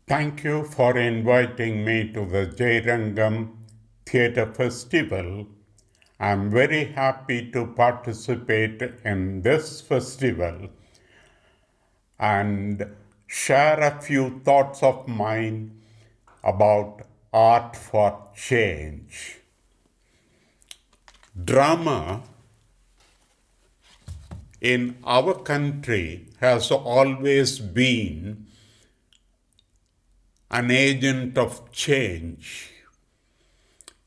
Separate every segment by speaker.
Speaker 1: Thank you for inviting me to the Jairangam Theatre Festival. I'm very happy to participate in this festival and share a few thoughts of mine about art for change. Drama in our country has always been an agent of change,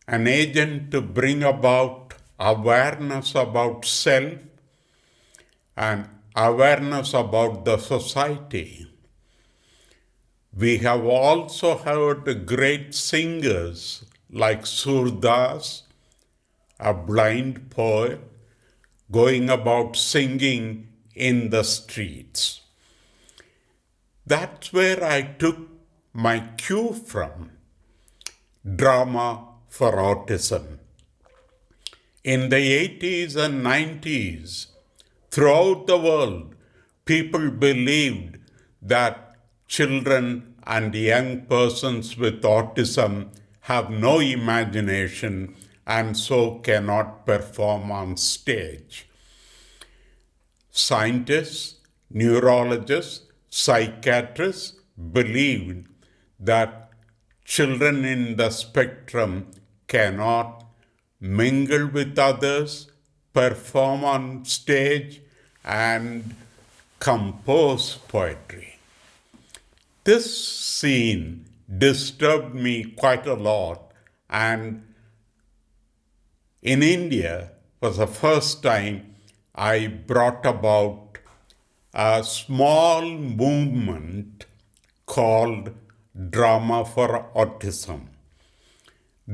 Speaker 1: an agent to bring about awareness about self and awareness about the society. We have also heard great singers like Surdas, a blind poet, going about singing in the streets. That's where I took my cue from, drama for autism. In the 80s and 90s, throughout the world, people believed that children and young persons with autism have no imagination and so cannot perform on stage. Scientists, neurologists, psychiatrists believed that children in the spectrum cannot mingle with others, perform on stage, and compose poetry. This scene disturbed me quite a lot, and in India, for the first time, I brought about a small movement called Drama for Autism.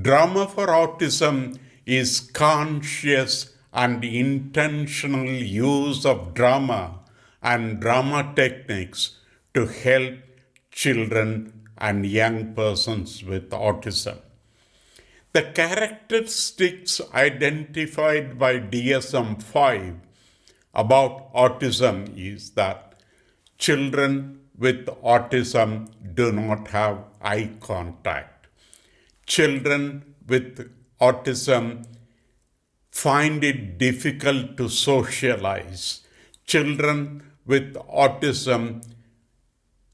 Speaker 1: Drama for Autism is conscious and intentional use of drama and drama techniques to help children and young persons with autism. The characteristics identified by DSM-5 about autism is that children with autism do not have eye contact. Children with autism find it difficult to socialize. Children with autism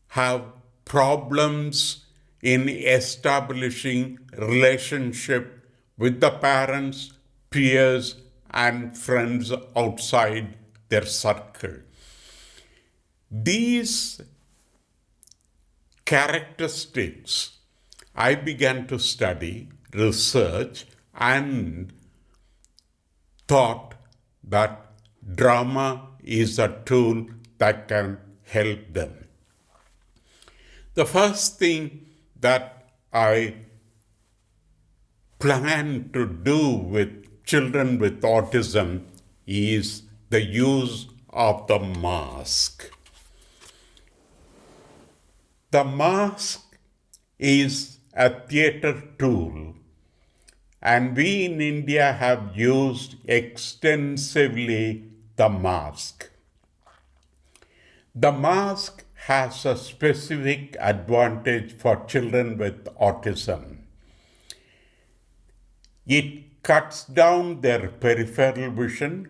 Speaker 1: have problems in establishing relationship with the parents, peers, and friends outside their circle. These characteristics I began to study, research, and thought that drama is a tool that can help them. The first thing that I plan to do with children with autism is the use of the mask. The mask is a theatre tool, and we in India have used extensively the mask. The mask has a specific advantage for children with autism. It cuts down their peripheral vision.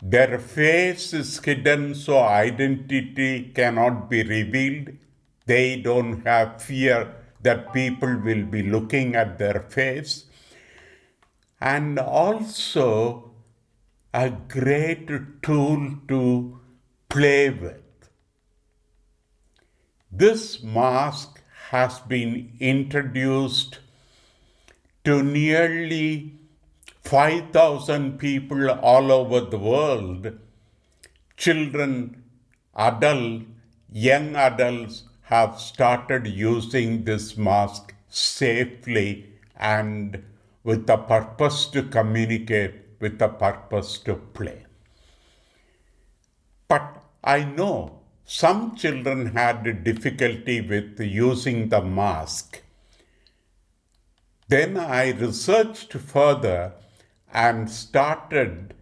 Speaker 1: Their face is hidden so identity cannot be revealed. They don't have fear that people will be looking at their face. And also a great tool to play with. This mask has been introduced to nearly 5,000 people all over the world. Children, adults, young adults have started using this mask safely and with the purpose to communicate, with the purpose to play. But I know some children had difficulty with using the mask. Then I researched further and started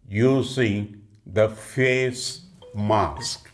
Speaker 1: using the face mask.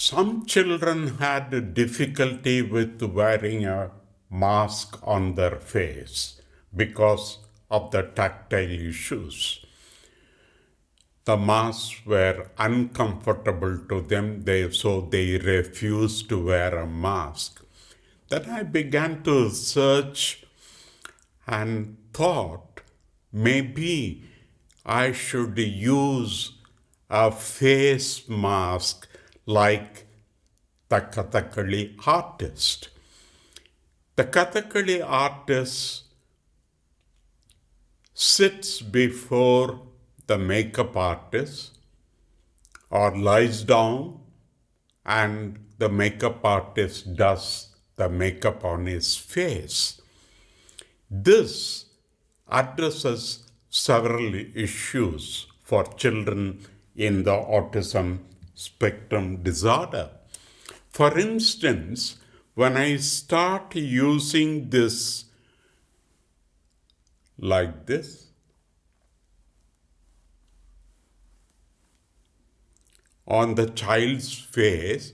Speaker 1: Some children had difficulty with wearing a mask on their face because of the tactile issues. The masks were uncomfortable to them, so they refused to wear a mask. Then I began to search and thought maybe I should use a face mask like the Kathakali artist. The Kathakali artist sits before the makeup artist or lies down and the makeup artist does the makeup on his face. This addresses several issues for children in the autism spectrum disorder. For instance, when I start using this like this, on the child's face,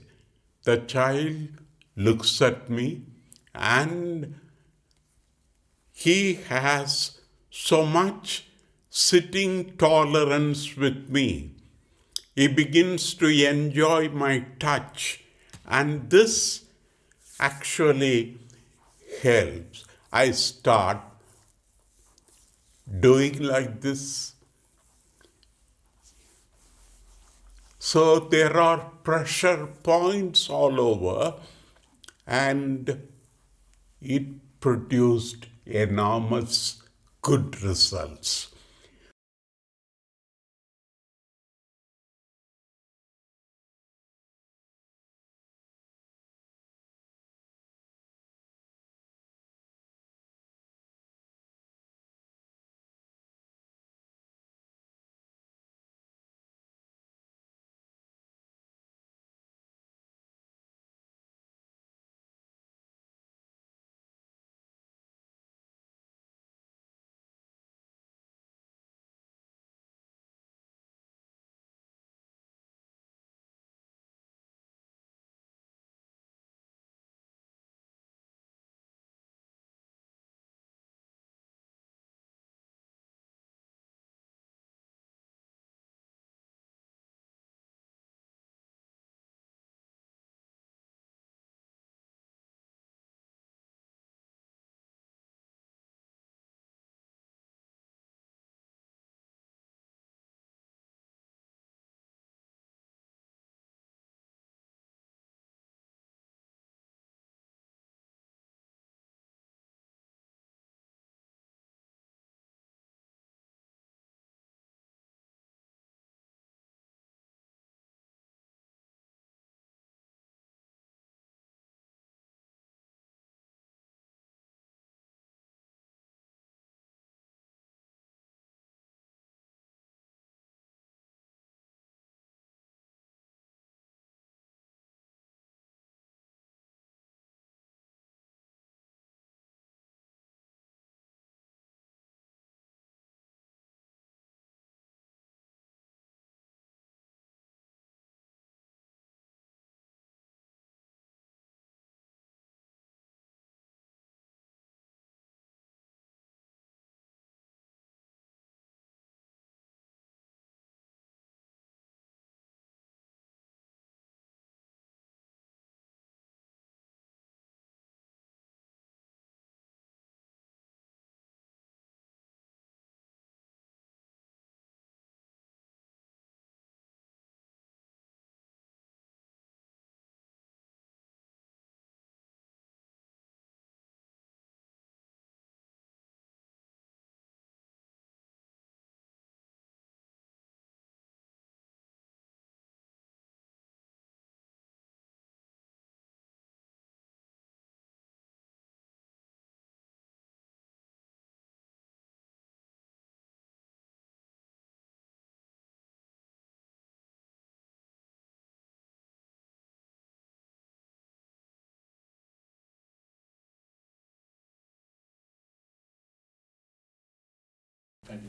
Speaker 1: the child looks at me and he has so much sitting tolerance with me. He begins to enjoy my touch, and this actually helps. I start doing like this. So there are pressure points all over, and it produced enormous good results.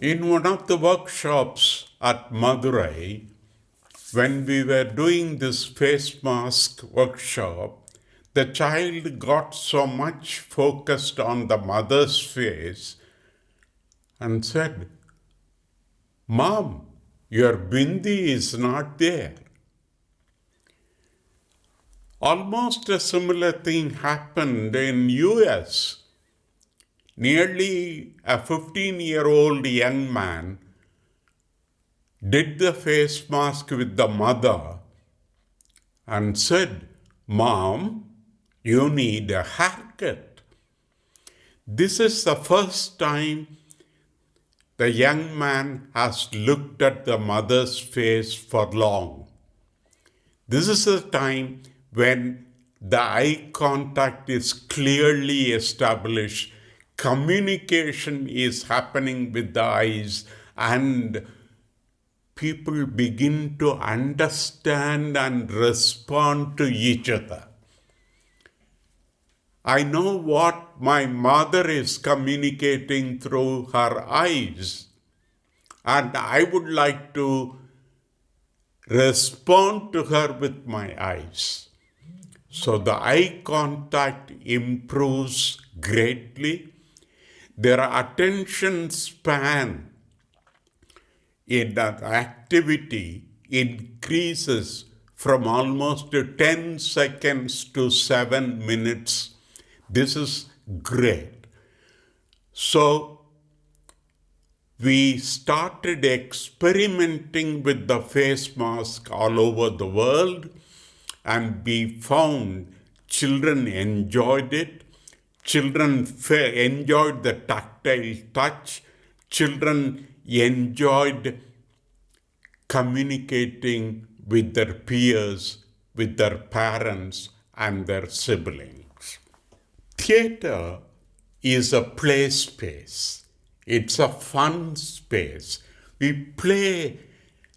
Speaker 1: In one of the workshops at Madurai, when we were doing this face mask workshop, the child got so much focused on the mother's face and said, "Mom, your bindi is not there." Almost a similar thing happened in US. Nearly a 15-year-old young man did the face mask with the mother and said, "Mom, you need a haircut." This is the first time the young man has looked at the mother's face for long. This is the time when the eye contact is clearly established, communication is happening with the eyes, and people begin to understand and respond to each other. I know what my mother is communicating through her eyes, and I would like to respond to her with my eyes. So the eye contact improves greatly. Their attention span in that activity increases from almost 10 seconds to 7 minutes. This is great. So we started experimenting with the face mask all over the world, and we found children enjoyed it. Children enjoyed the tactile touch. Children enjoyed communicating with their peers, with their parents, and their siblings. Theatre is a play space. It's a fun space. We play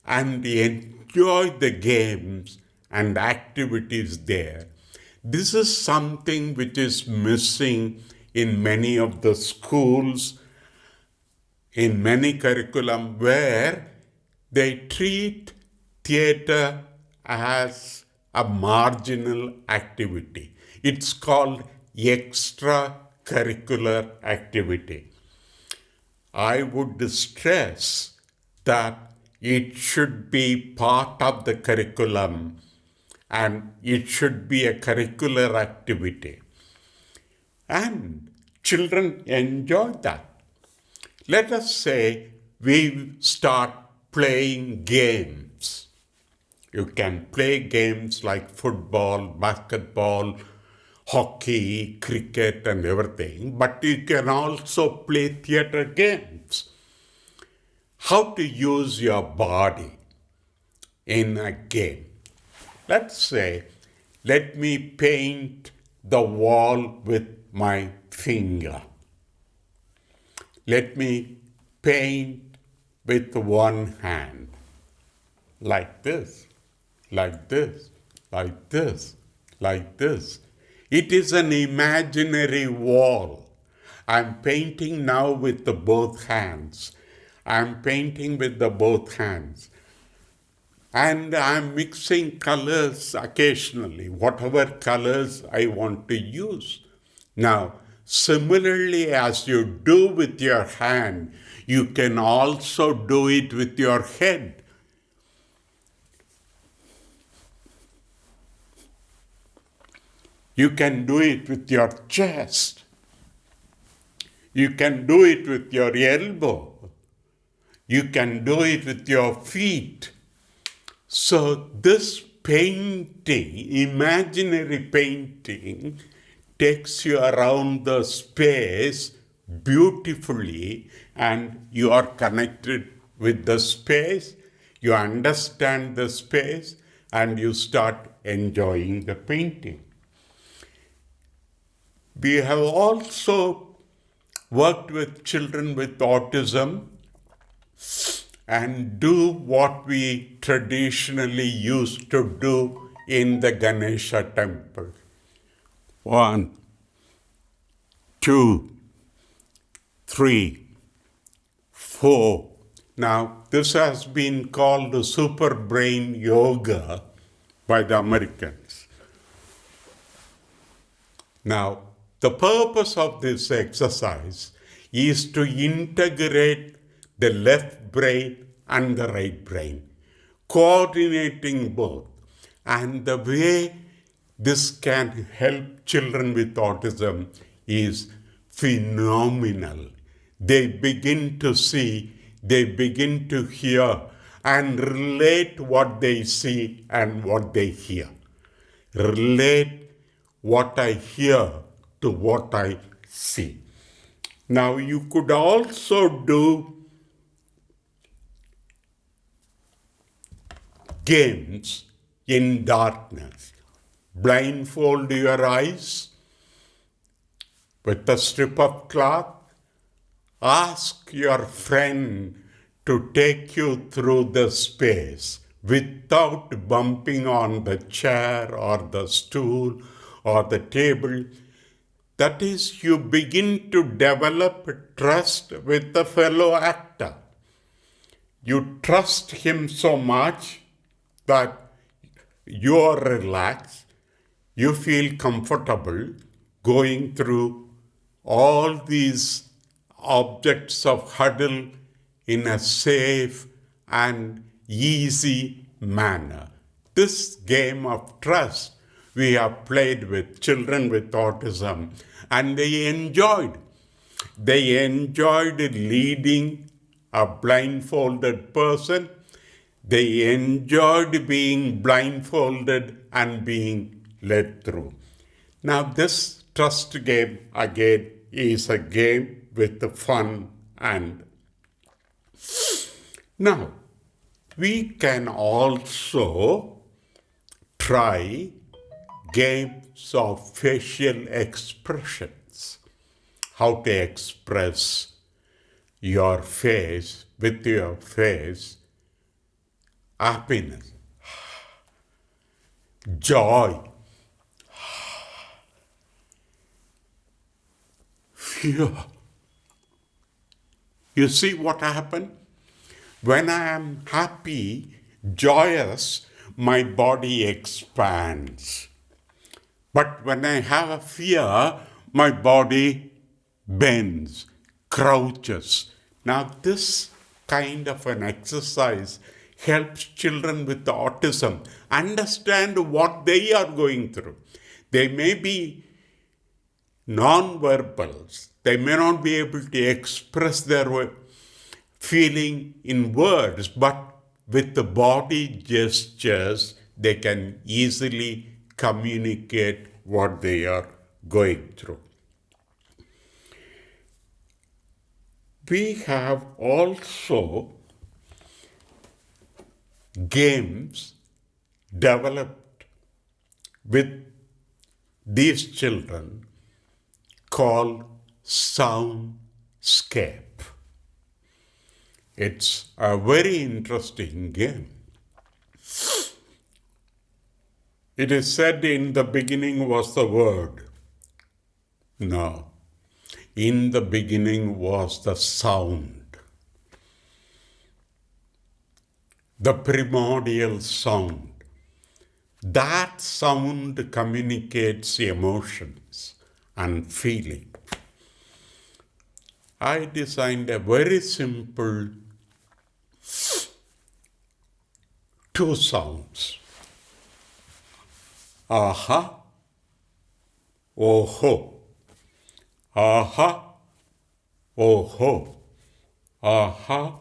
Speaker 1: and enjoy the games and activities there. This is something which is missing in many of the schools, in many curriculum, where they treat theatre as a marginal activity. It's called extracurricular activity. I would stress that it should be part of the curriculum and it should be a curricular activity. And children enjoy that. Let us say we start playing games. You can play games like football, basketball, hockey, cricket, and everything, but you can also play theatre games. How to use your body in a game. Let's say, let me paint the wall with my finger. Let me paint with one hand, like this, like this, like this, like this. It is an imaginary wall. I'm painting now with the both hands. I'm painting with the both hands. And I'm mixing colors occasionally, whatever colors I want to use. Now, similarly as you do with your hand, you can also do it with your head. You can do it with your chest. You can do it with your elbow. You can do it with your feet. So this painting, imaginary painting, takes you around the space beautifully, and you are connected with the space, you understand the space, and you start enjoying the painting. We have also worked with children with autism and do what we traditionally used to do in the Ganesha temple. 1, 2, 3, 4. Now, this has been called super brain yoga by the Americans. Now, the purpose of this exercise is to integrate the left brain and the right brain, coordinating both. And the way this can help children with autism is phenomenal. They begin to see, they begin to hear, and relate what they see and what they hear. Relate what I hear to what I see. Now, you could also do games in darkness. Blindfold your eyes with a strip of cloth. Ask your friend to take you through the space without bumping on the chair or the stool or the table. That is, you begin to develop trust with the fellow actor. You trust him so much that you are relaxed, you feel comfortable going through all these objects of hurdle in a safe and easy manner. This game of trust we have played with children with autism, and they enjoyed. They enjoyed leading a blindfolded person. They enjoyed being blindfolded and being led through. Now, this trust game, again, is a game with the fun. And now, we can also try games of facial expressions. How to express your face, with your face, happiness, joy, fear. You see what happened? When I am happy, joyous, my body expands. But when I have a fear, my body bends, crouches. Now, this kind of an exercise helps children with autism understand what they are going through. They may be non-verbals. They may not be able to express their feeling in words, but with the body gestures, they can easily communicate what they are going through. We have also games developed with these children called Soundscape. It's a very interesting game. It is said in the beginning was the Word. No. In the beginning was the sound. The primordial sound. That sound communicates emotions and feeling. I designed a very simple two sounds. Aha, oh-ho. Aha, oh-ho. Aha,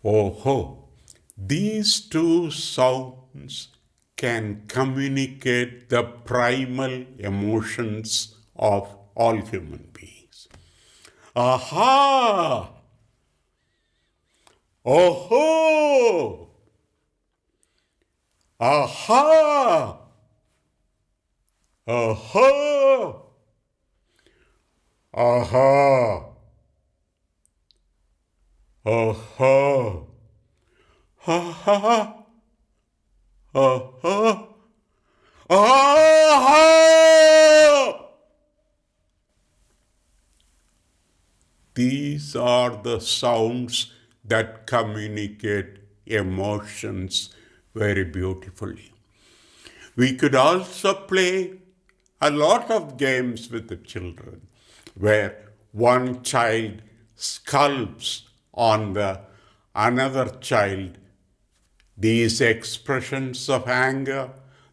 Speaker 1: oh-ho. These two sounds can communicate the primal emotions of all human beings. Aha! Oh-ho! Aha! Aha! Aha! Aha! Aha! Aha! Aha! These are the sounds that communicate emotions very beautifully. We could also play a lot of games with the children where one child sculpts on the another child these expressions of anger,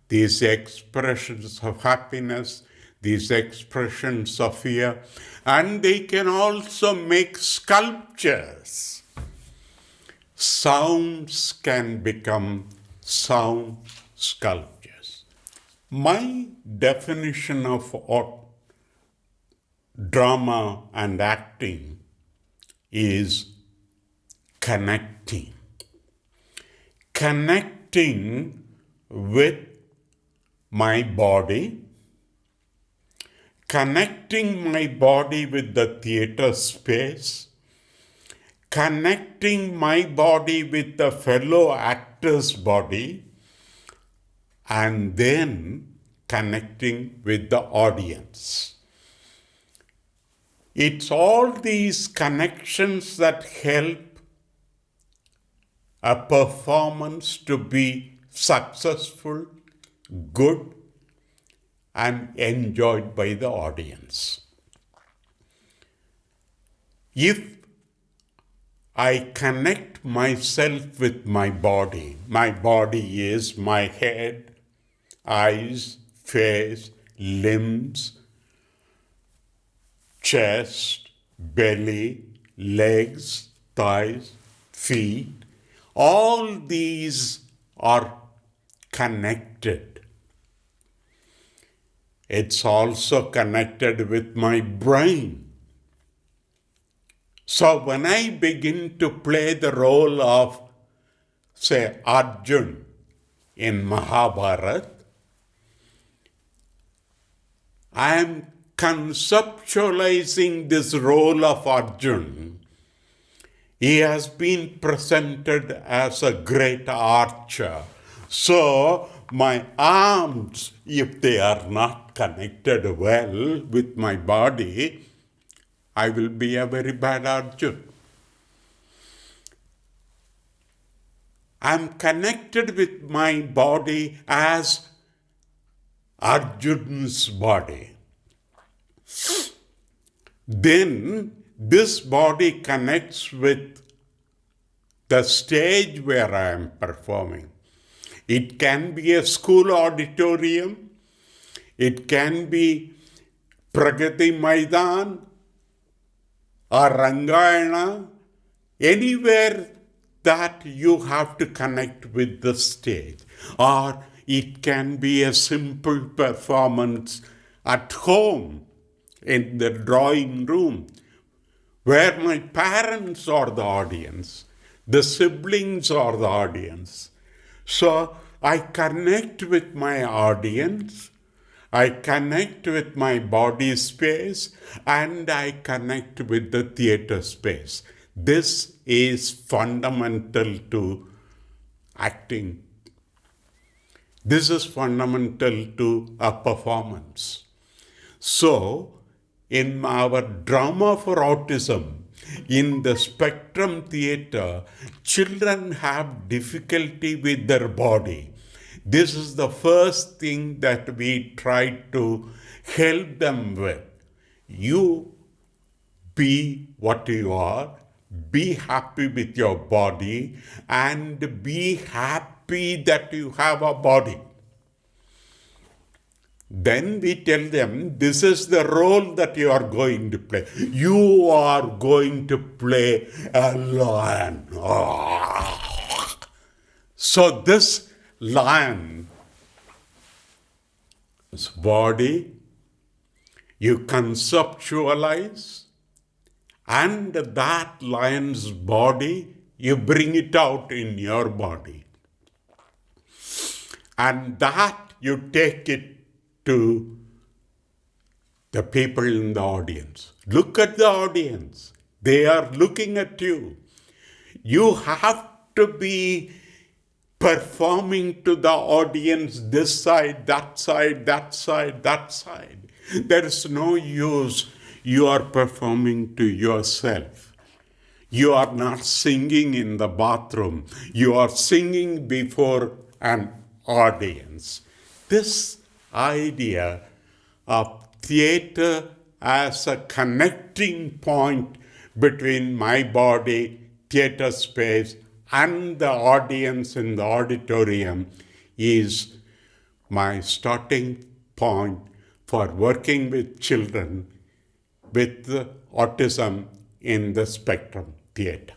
Speaker 1: these expressions of happiness, these expressions of fear, and they can also make sculptures. Sounds can become sound sculptures. My definition of drama and acting is connecting. Connecting with my body, connecting my body with the theater space, connecting my body with the fellow actor's body, and then connecting with the audience. It's all these connections that help a performance to be successful, good, and enjoyed by the audience. If I connect myself with my body is my head, eyes, face, limbs, chest, belly, legs, thighs, feet. All these are connected. It's also connected with my brain. So when I begin to play the role of, say, Arjun in Mahabharata, I am conceptualizing this role of Arjun. He has been presented as a great archer. So my arms, if they are not connected well with my body, I will be a very bad Arjun. I'm connected with my body as Arjun's body. Then this body connects with the stage where I am performing. It can be a school auditorium. It can be Pragati Maidan or Rangayana. Anywhere that you have to connect with the stage. Or it can be a simple performance at home in the drawing room, where my parents are the audience, the siblings are the audience. So I connect with my audience, I connect with my body space, and I connect with the theater space. This is fundamental to acting. This is fundamental to a performance. So, in our drama for autism, in the Spectrum Theatre, children have difficulty with their body. This is the first thing that we try to help them with. You be what you are, be happy with your body, and be happy that you have a body. Then we tell them, this is the role that you are going to play. You are going to play a lion. So this lion's body, you conceptualize, and that lion's body, you bring it out in your body. And that you take it to the people in the audience. Look at the audience. They are looking at you. You have to be performing to the audience this side, that side, that side, that side. There is no use. You are performing to yourself. You are not singing in the bathroom. You are singing before an audience. This idea of theater as a connecting point between my body, theater space, and the audience in the auditorium is my starting point for working with children with autism in the spectrum theater.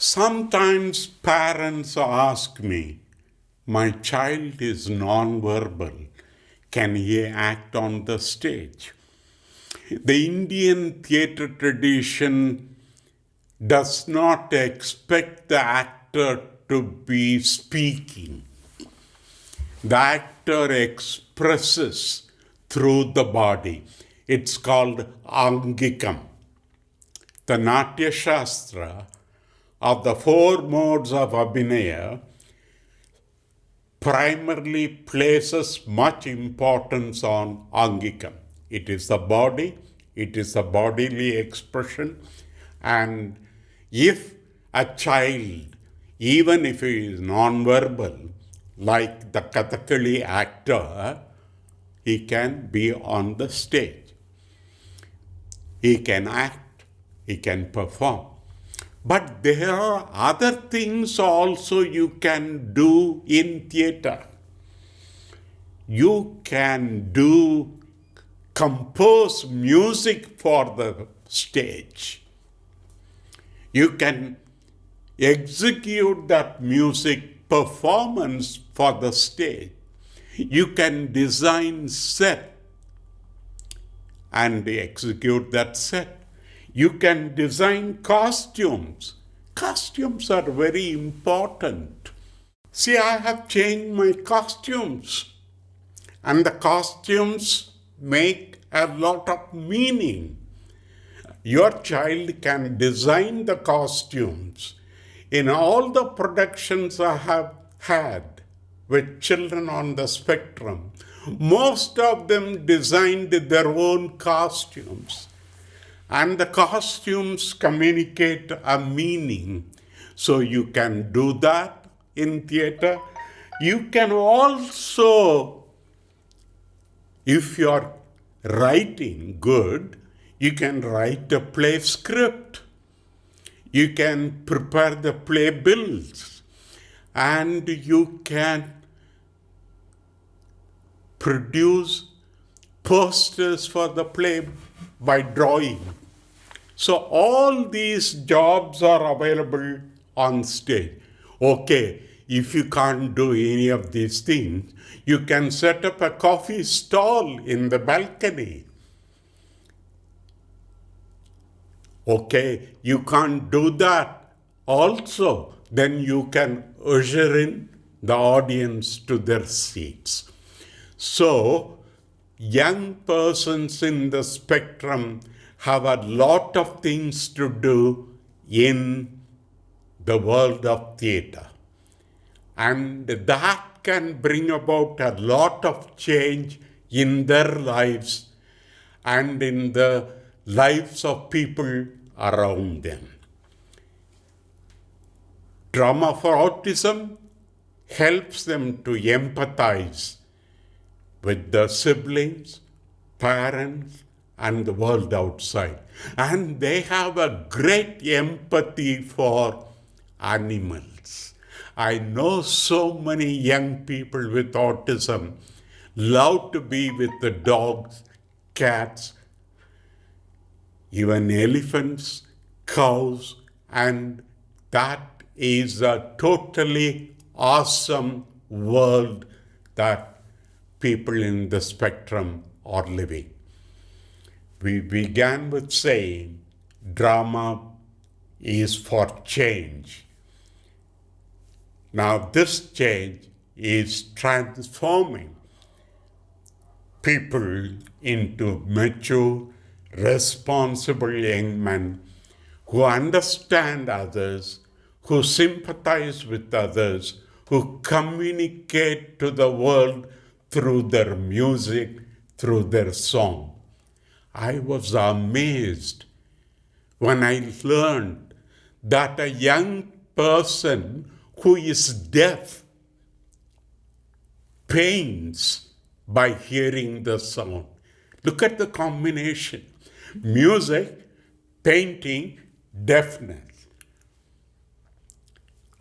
Speaker 1: Sometimes parents ask me, my child is non-verbal. Can he act on the stage? The Indian theatre tradition does not expect the actor to be speaking. The actor expresses through the body. It's called Angikam. The Natya Shastra of the four modes of Abhinaya primarily places much importance on Angikam. It is the body, it is a bodily expression, and if a child, even if he is non-verbal, like the Kathakali actor, he can be on the stage. He can act, he can perform. But there are other things also you can do in theatre. You can compose music for the stage. You can execute that music performance for the stage. You can design set and execute that set. You can design costumes. Costumes are very important. See, I have changed my costumes. And the costumes make a lot of meaning. Your child can design the costumes. In all the productions I have had with children on the spectrum, most of them designed their own costumes. And the costumes communicate a meaning. So you can do that in theatre. You can also, if you're writing good, you can write a play script. You can prepare the play bills. And you can produce posters for the play by drawing. So all these jobs are available on stage. Okay, if you can't do any of these things, you can set up a coffee stall in the balcony. Okay, you can't do that also, then you can usher in the audience to their seats. So, young persons in the spectrum have a lot of things to do in the world of theatre. And that can bring about a lot of change in their lives and in the lives of people around them. Drama for Autism helps them to empathize with the siblings, parents, and the world outside. And they have a great empathy for animals. I know so many young people with autism love to be with the dogs, cats, even elephants, cows, and that is a totally awesome world that people in the spectrum are living. We began with saying drama is for change. Now this change is transforming people into mature, responsible young men who understand others, who sympathize with others, who communicate to the world through their music, through their song. I was amazed when I learned that a young person who is deaf paints by hearing the sound. Look at the combination. Music, painting, deafness.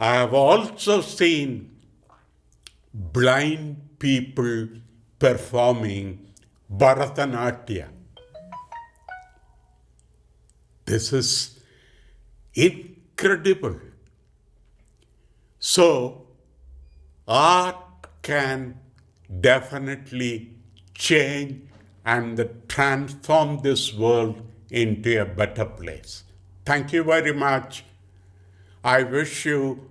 Speaker 1: I have also seen blind people performing Bharatanatyam. This is incredible. So, art can definitely change and transform this world into a better place. Thank you very much. I wish you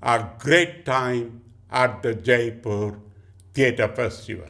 Speaker 1: a great time at the Jaipur Theatre Festival.